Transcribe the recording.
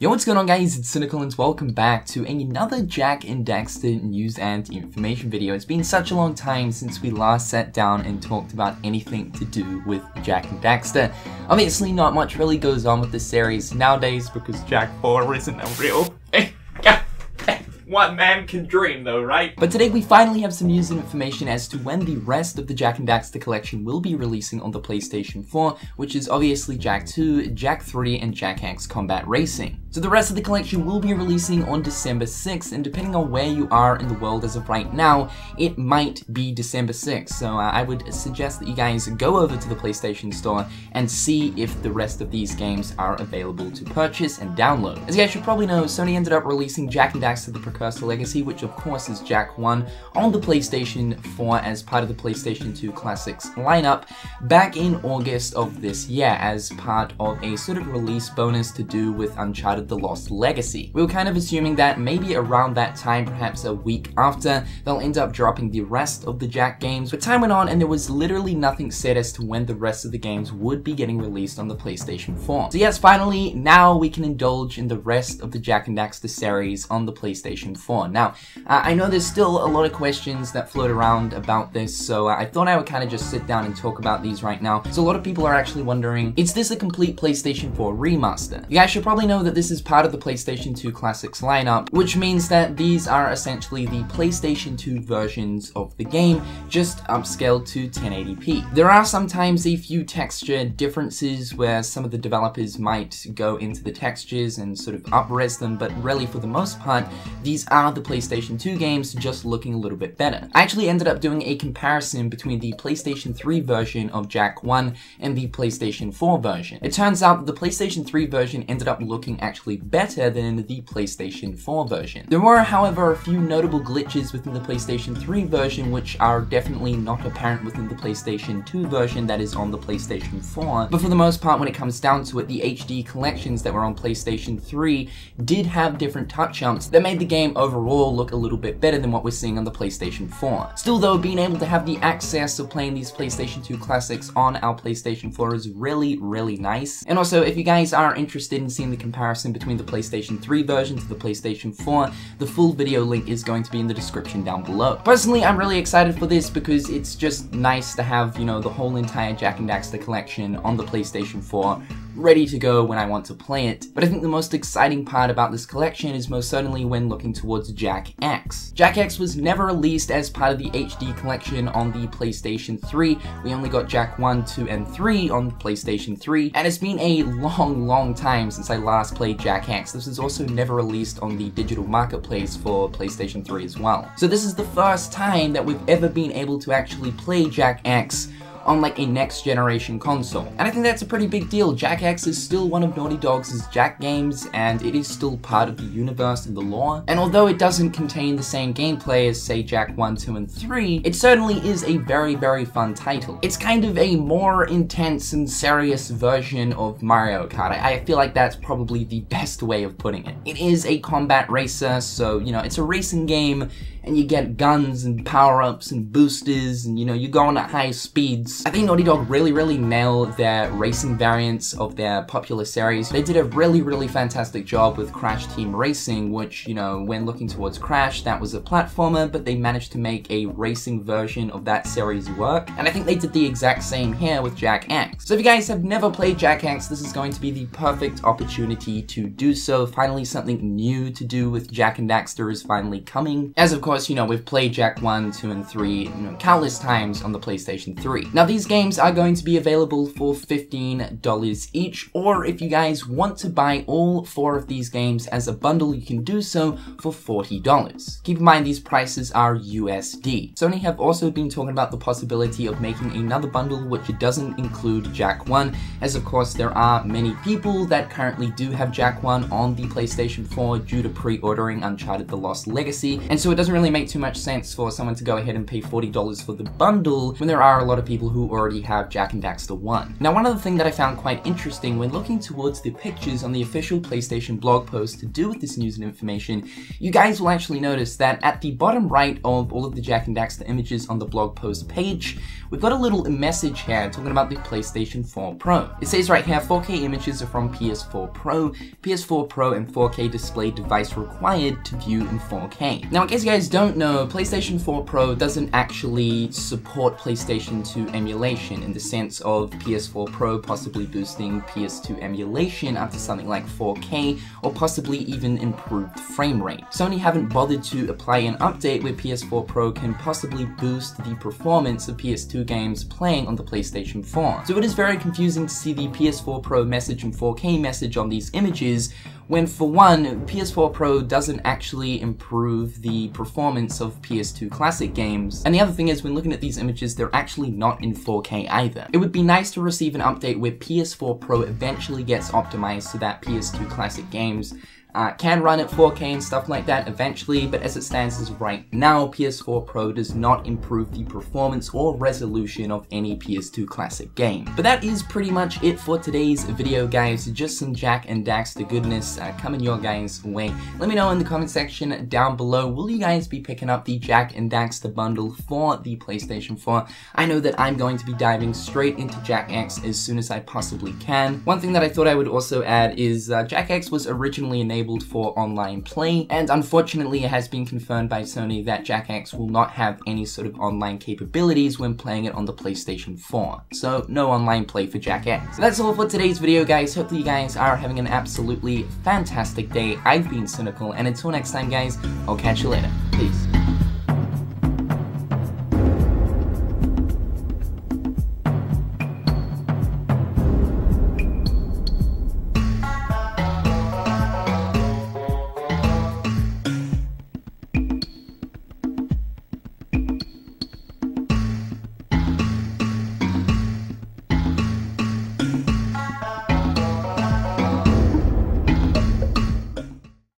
Yo, what's going on guys, it's Cynical and welcome back to another Jak and Daxter news and information video. It's been such a long time since we last sat down and talked about anything to do with Jak and Daxter. Obviously not much really goes on with this series nowadays because Jak 4 isn't a real thing. One man can dream though, right? But today we finally have some news and information as to when the rest of the Jak and Daxter collection will be releasing on the PlayStation 4, which is obviously Jak 2, Jak 3, and Jak X Combat Racing. So the rest of the collection will be releasing on December 6th, and depending on where you are in the world as of right now, it might be December 6th. So I would suggest that you guys go over to the PlayStation Store and see if the rest of these games are available to purchase and download. As you guys should probably know, Sony ended up releasing Jak and Daxter the Precursor Legacy, which of course is Jak 1, on the PlayStation 4 as part of the PlayStation 2 Classics lineup back in August of this year as part of a sort of release bonus to do with Uncharted The Lost Legacy. We were kind of assuming that maybe around that time, perhaps a week after, they'll end up dropping the rest of the Jak games, but time went on and there was literally nothing said as to when the rest of the games would be getting released on the PlayStation 4. So yes, finally, now we can indulge in the rest of the Jak and Daxter series on the PlayStation 4. Now, I know there's still a lot of questions that float around about this, so I thought I would kind of just sit down and talk about these right now. So a lot of people are actually wondering, is this a complete PlayStation 4 remaster? You guys should probably know that this is part of the PlayStation 2 Classics lineup, which means that these are essentially the PlayStation 2 versions of the game, just upscaled to 1080p. There are sometimes a few texture differences where some of the developers might go into the textures and sort of up-res them, but really for the most part, these are the PlayStation 2 games just looking a little bit better. I actually ended up doing a comparison between the PlayStation 3 version of Jak 1 and the PlayStation 4 version. It turns out that the PlayStation 3 version ended up looking actually better than the PlayStation 4 version. There were, however, a few notable glitches within the PlayStation 3 version which are definitely not apparent within the PlayStation 2 version that is on the PlayStation 4, but for the most part when it comes down to it, the HD collections that were on PlayStation 3 did have different touch-ups that made the game overall look a little bit better than what we're seeing on the PlayStation 4. Still though, being able to have the access of playing these PlayStation 2 classics on our PlayStation 4 is really, really nice. And also, if you guys are interested in seeing the comparison between the PlayStation 3 version to the PlayStation 4, the full video link is going to be in the description down below. Personally, I'm really excited for this because it's just nice to have, you know, the whole entire Jak and Daxter collection on the PlayStation 4 ready to go when I want to play it. But I think the most exciting part about this collection is most certainly when looking towards Jak X. Jak X was never released as part of the HD collection on the PlayStation 3. We only got Jak 1, 2, and 3 on PlayStation 3, and it's been a long time since I last played Jak X. This was also never released on the digital marketplace for PlayStation 3 as well. So this is the first time that we've ever been able to actually play Jak X on like a next generation console. And I think that's a pretty big deal. Jak X is still one of Naughty Dog's Jak games, and it is still part of the universe and the lore. And although it doesn't contain the same gameplay as say Jak 1, 2, and 3, it certainly is a very fun title. It's kind of a more intense and serious version of Mario Kart. I feel like that's probably the best way of putting it. It is a combat racer, so you know, it's a racing game, and you get guns and power-ups and boosters, and you know, you go on at high speeds. I think Naughty Dog really nailed their racing variants of their popular series. They did a really fantastic job with Crash Team Racing, which, you know, when looking towards Crash, that was a platformer, but they managed to make a racing version of that series work. And I think they did the exact same here with Jak X. So if you guys have never played Jak X, this is going to be the perfect opportunity to do so. Finally, something new to do with Jak and Daxter is finally coming. As of course, you know, we've played Jak 1, 2, and 3, you know, countless times on the PlayStation 3. Now, these games are going to be available for $15 each, or if you guys want to buy all 4 of these games as a bundle, you can do so for $40. Keep in mind, these prices are USD. Sony have also been talking about the possibility of making another bundle which doesn't include Jak 1, as of course there are many people that currently do have Jak 1 on the PlayStation 4 due to pre-ordering Uncharted The Lost Legacy, and so it doesn't really make too much sense for someone to go ahead and pay $40 for the bundle when there are a lot of people who already have Jak and Daxter 1. Now, one other thing that I found quite interesting when looking towards the pictures on the official PlayStation blog post to do with this news and information, you guys will actually notice that at the bottom right of all of the Jak and Daxter images on the blog post page, we've got a little message here talking about the PlayStation 4 Pro. It says right here, 4K images are from PS4 Pro, PS4 Pro and 4K display device required to view in 4K. Now, in case you guys don't know, PlayStation 4 Pro doesn't actually support PlayStation 2 emulation in the sense of PS4 Pro possibly boosting PS2 emulation up to something like 4K or possibly even improved frame rate. Sony haven't bothered to apply an update where PS4 Pro can possibly boost the performance of PS2 games playing on the PlayStation 4. So it is very confusing to see the PS4 Pro message and 4K message on these images when, for one, PS4 Pro doesn't actually improve the performance of PS2 classic games. And the other thing is, when looking at these images, they're actually not in 4K either. It would be nice to receive an update where PS4 Pro eventually gets optimized so that PS2 classic games can run at 4K and stuff like that eventually, but as it stands as right now, PS4 Pro does not improve the performance or resolution of any PS2 classic game. But that is pretty much it for today's video, guys. Just some Jak and Daxter goodness coming your guys' way. Let me know in the comment section down below, will you guys be picking up the Jak and Daxter bundle for the PlayStation 4? I know that I'm going to be diving straight into Jak X as soon as I possibly can. One thing that I thought I would also add is Jak X was originally enabled for online play, and unfortunately it has been confirmed by Sony that Jak X will not have any sort of online capabilities when playing it on the PlayStation 4. So no online play for Jak X. So that's all for today's video, guys. Hopefully you guys are having an absolutely fantastic day. I've been Cynical, and until next time, guys, I'll catch you later. Peace.